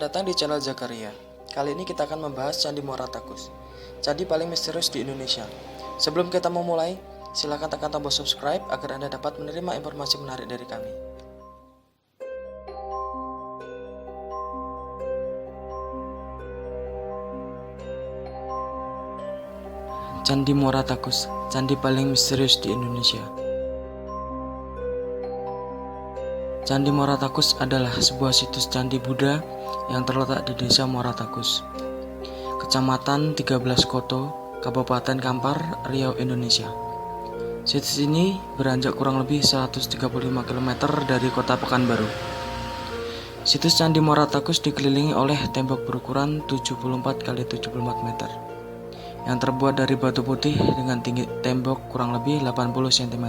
Selamat datang di channel Zakaria. Kali ini kita akan membahas Candi Muara Takus, candi paling misterius di Indonesia. Sebelum kita memulai, silakan tekan tombol subscribe agar Anda dapat menerima informasi menarik dari kami. Candi Muara Takus, candi paling misterius di Indonesia. Candi Muara Takus adalah sebuah situs candi Buddha yang terletak di Desa Muara Takus, Kecamatan 13 Koto, Kabupaten Kampar, Riau, Indonesia. Situs ini beranjak kurang lebih 135 km dari kota Pekanbaru. Situs Candi Muara Takus dikelilingi oleh tembok berukuran 74 x 74 meter yang terbuat dari batu putih dengan tinggi tembok kurang lebih 80 cm.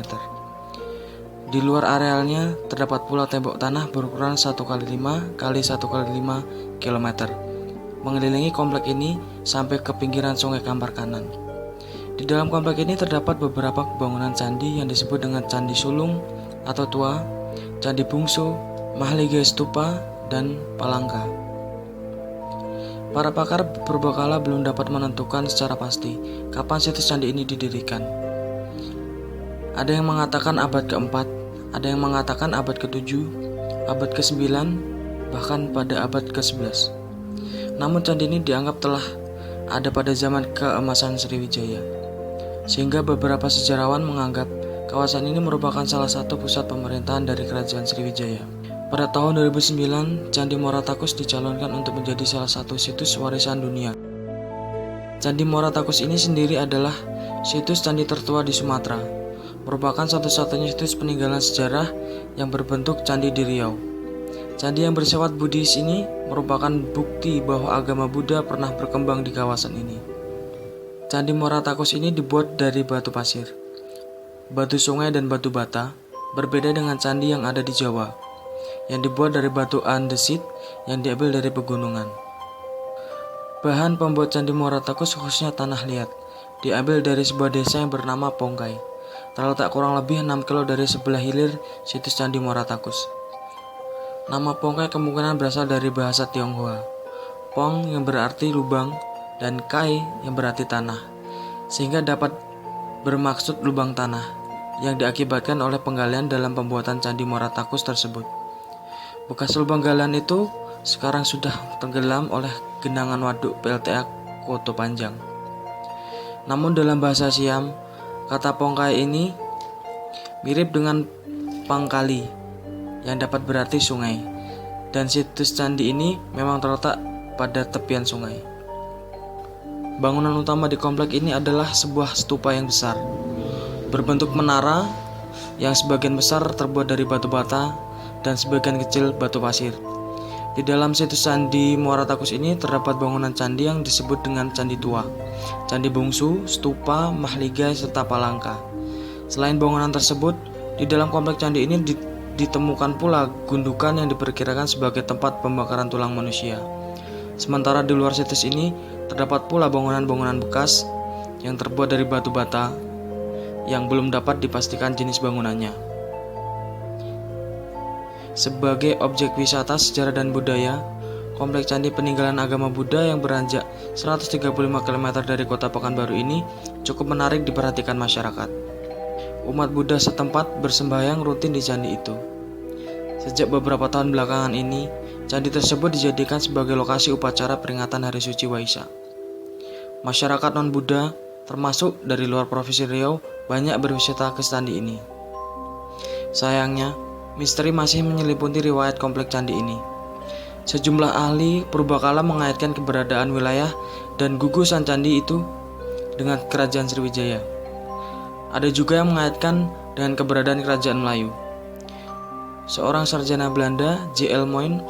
Di luar arealnya terdapat pula tembok tanah berukuran 1x5 x 1x5 km mengelilingi komplek ini sampai ke pinggiran Sungai Kampar kanan. Di dalam komplek ini terdapat beberapa bangunan candi yang disebut dengan Candi Sulung atau Tua, Candi Bungsu, Mahligai Stupa, dan Palangka. Para pakar purbakala belum dapat menentukan secara pasti kapan situs candi ini didirikan. Ada yang mengatakan abad ke-4, ada yang mengatakan abad ke-7, abad ke-9, bahkan pada abad ke-11. Namun candi ini dianggap telah ada pada zaman keemasan Sriwijaya, sehingga beberapa sejarawan menganggap kawasan ini merupakan salah satu pusat pemerintahan dari kerajaan Sriwijaya. Pada tahun 2009, Candi Muara Takus dicalonkan untuk menjadi salah satu situs warisan dunia. Candi Muara Takus ini sendiri adalah situs candi tertua di Sumatera, merupakan satu-satunya situs peninggalan sejarah yang berbentuk candi di Riau. Candi yang bersifat Buddhis ini merupakan bukti bahwa agama Buddha pernah berkembang di kawasan ini. Candi Muara Takus ini dibuat dari batu pasir, batu sungai dan batu bata, berbeda dengan candi yang ada di Jawa, yang dibuat dari batu andesit yang diambil dari pegunungan. Bahan pembuat Candi Muara Takus khususnya tanah liat, diambil dari sebuah desa yang bernama Pongkai, terletak kurang lebih 6 km dari sebelah hilir situs Candi Muara Takus. Nama Pongkai kemungkinan berasal dari bahasa Tionghoa, Pong yang berarti lubang dan Kai yang berarti tanah, sehingga dapat bermaksud lubang tanah yang diakibatkan oleh penggalian dalam pembuatan Candi Muara Takus tersebut. Bekas lubang galian itu sekarang sudah tenggelam oleh genangan waduk PLTA Koto Panjang. Namun dalam bahasa Siam, kata Pongkai ini mirip dengan Pangkali yang dapat berarti sungai, dan situs candi ini memang terletak pada tepian sungai. Bangunan utama di komplek ini adalah sebuah stupa yang besar, berbentuk menara yang sebagian besar terbuat dari batu bata dan sebagian kecil batu pasir. Di dalam situs Candi Muara Takus ini terdapat bangunan candi yang disebut dengan Candi Tua, Candi Bungsu, Stupa, Mahligai, serta Palangka. Selain bangunan tersebut, di dalam komplek candi ini ditemukan pula gundukan yang diperkirakan sebagai tempat pembakaran tulang manusia. Sementara di luar situs ini terdapat pula bangunan-bangunan bekas yang terbuat dari batu bata yang belum dapat dipastikan jenis bangunannya. Sebagai objek wisata sejarah dan budaya, komplek candi peninggalan agama Buddha yang beranjak 135 km dari kota Pekanbaru ini cukup menarik diperhatikan masyarakat. Umat Buddha setempat bersembahyang rutin di candi itu. Sejak beberapa tahun belakangan ini, candi tersebut dijadikan sebagai lokasi upacara peringatan Hari Suci Waisak. Masyarakat non-Buddha, termasuk dari luar Provinsi Riau, banyak berwisata ke candi ini. Sayangnya, misteri masih menyelimuti riwayat komplek candi ini. Sejumlah ahli purbakala mengaitkan keberadaan wilayah dan gugusan candi itu dengan kerajaan Sriwijaya. Ada juga yang mengaitkan dengan keberadaan kerajaan Melayu. Seorang sarjana Belanda, J.L. Moyne,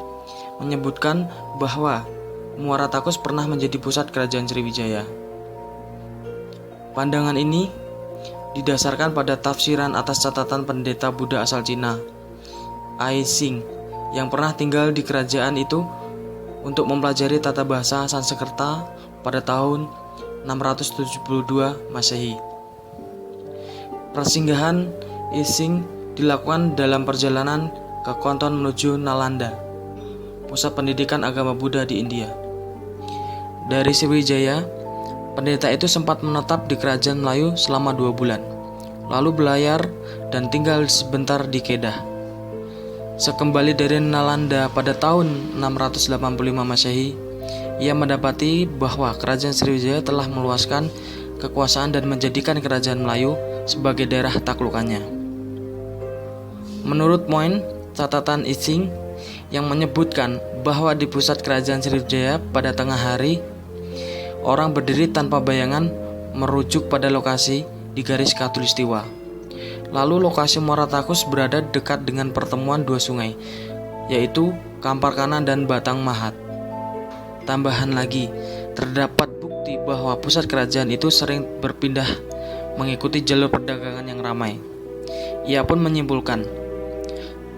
menyebutkan bahwa Muara Takus pernah menjadi pusat kerajaan Sriwijaya. Pandangan ini didasarkan pada tafsiran atas catatan pendeta Buddha asal Cina, Ai Xing, yang pernah tinggal di kerajaan itu untuk mempelajari tata bahasa Sanskerta pada tahun 672 Masehi. Persinggahan Ai Xing dilakukan dalam perjalanan ke Konton menuju Nalanda. pusat pendidikan agama Buddha di India. Dari Sriwijaya, pendeta itu sempat menetap di kerajaan Melayu selama 2 bulan, lalu belayar dan tinggal sebentar di Kedah. Sekembali dari Nalanda pada tahun 685 Masehi, ia mendapati bahwa kerajaan Sriwijaya telah meluaskan kekuasaan dan menjadikan kerajaan Melayu sebagai daerah taklukannya. Menurut Moen, catatan Ising yang menyebutkan bahwa di pusat kerajaan Sriwijaya pada tengah hari, orang berdiri tanpa bayangan merujuk pada lokasi di garis khatulistiwa. Lalu lokasi Muara Takus berada dekat dengan pertemuan 2 sungai, yaitu Kampar Kanan dan Batang Mahat. Tambahan lagi, terdapat bukti bahwa pusat kerajaan itu sering berpindah mengikuti jalur perdagangan yang ramai. Ia pun menyimpulkan,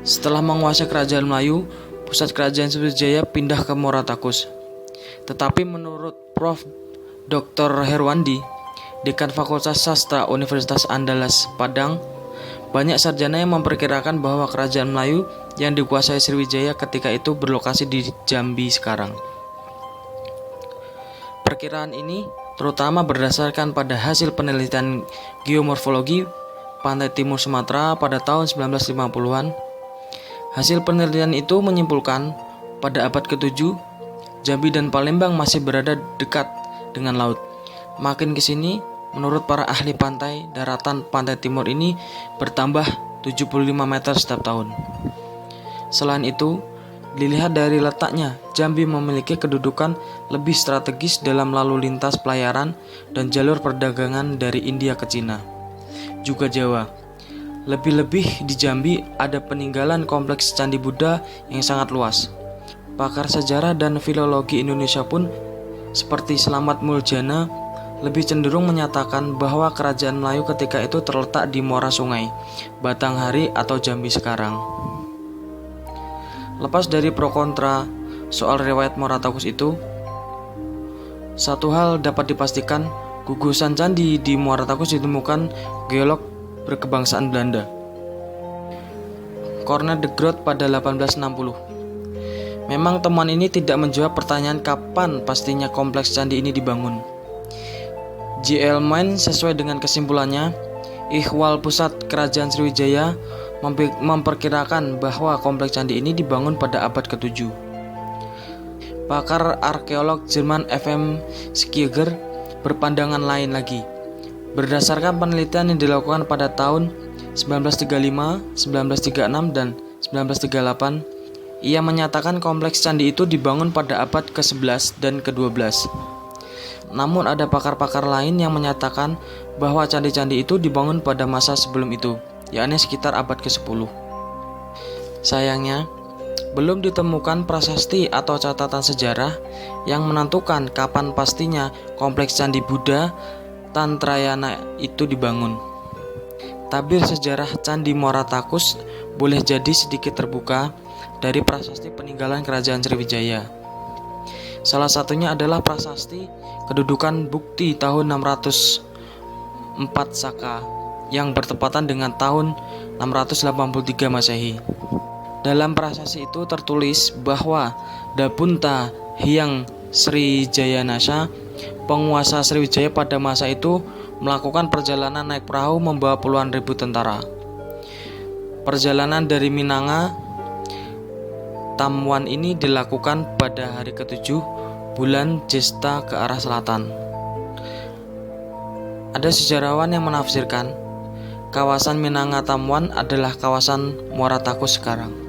setelah menguasai kerajaan Melayu, pusat kerajaan Sriwijaya pindah ke Muara Takus. Tetapi menurut Prof. Dr. Herwandi, Dekan Fakultas Sastra Universitas Andalas Padang, banyak sarjana yang memperkirakan bahwa kerajaan Melayu yang dikuasai Sriwijaya ketika itu berlokasi di Jambi sekarang. Perkiraan ini terutama berdasarkan pada hasil penelitian geomorfologi pantai timur Sumatera pada tahun 1950-an. Hasil penelitian itu menyimpulkan pada abad ke-7, Jambi dan Palembang masih berada dekat dengan laut. Makin ke sini, menurut para ahli pantai, daratan pantai timur ini bertambah 75 meter setiap tahun. Selain itu, dilihat dari letaknya, Jambi memiliki kedudukan lebih strategis dalam lalu lintas pelayaran dan jalur perdagangan dari India ke Cina, juga Jawa. Lebih-lebih di Jambi ada peninggalan kompleks Candi Buddha yang sangat luas. Pakar sejarah dan filologi Indonesia pun seperti Slamet Muljana lebih cenderung menyatakan bahwa kerajaan Melayu ketika itu terletak di muara sungai, Batanghari atau Jambi sekarang. Lepas dari pro kontra soal riwayat Muara Takus itu, satu hal dapat dipastikan, gugusan candi di Muara Takus ditemukan geolog berkebangsaan Belanda, Corne de Groot pada 1860. Memang temuan ini tidak menjawab pertanyaan kapan pastinya kompleks candi ini dibangun. J.L. Moen sesuai dengan kesimpulannya, ihwal pusat kerajaan Sriwijaya memperkirakan bahwa kompleks candi ini dibangun pada abad ke-7. Pakar arkeolog Jerman F.M. Schieger berpandangan lain lagi. Berdasarkan penelitian yang dilakukan pada tahun 1935, 1936, dan 1938, ia menyatakan kompleks candi itu dibangun pada abad ke-11 dan ke-12. Namun ada pakar-pakar lain yang menyatakan bahwa candi-candi itu dibangun pada masa sebelum itu, yakni sekitar abad ke-10. Sayangnya, belum ditemukan prasasti atau catatan sejarah yang menentukan kapan pastinya kompleks Candi Buddha Tantrayana itu dibangun. Tabir sejarah Candi Muara Takus boleh jadi sedikit terbuka dari prasasti peninggalan kerajaan Sriwijaya. Salah satunya adalah prasasti kedudukan bukti tahun 604 Saka yang bertepatan dengan tahun 683 Masehi. Dalam prasasti itu tertulis bahwa Dabunta Hyang Srijayanasa, penguasa Sriwijaya pada masa itu, melakukan perjalanan naik perahu membawa puluhan ribu tentara. Perjalanan dari Minanga Tamwan ini dilakukan pada hari ke-7 bulan Jesta ke arah selatan. Ada sejarawan yang menafsirkan kawasan Minanga Tamwan adalah kawasan Muara Takus sekarang.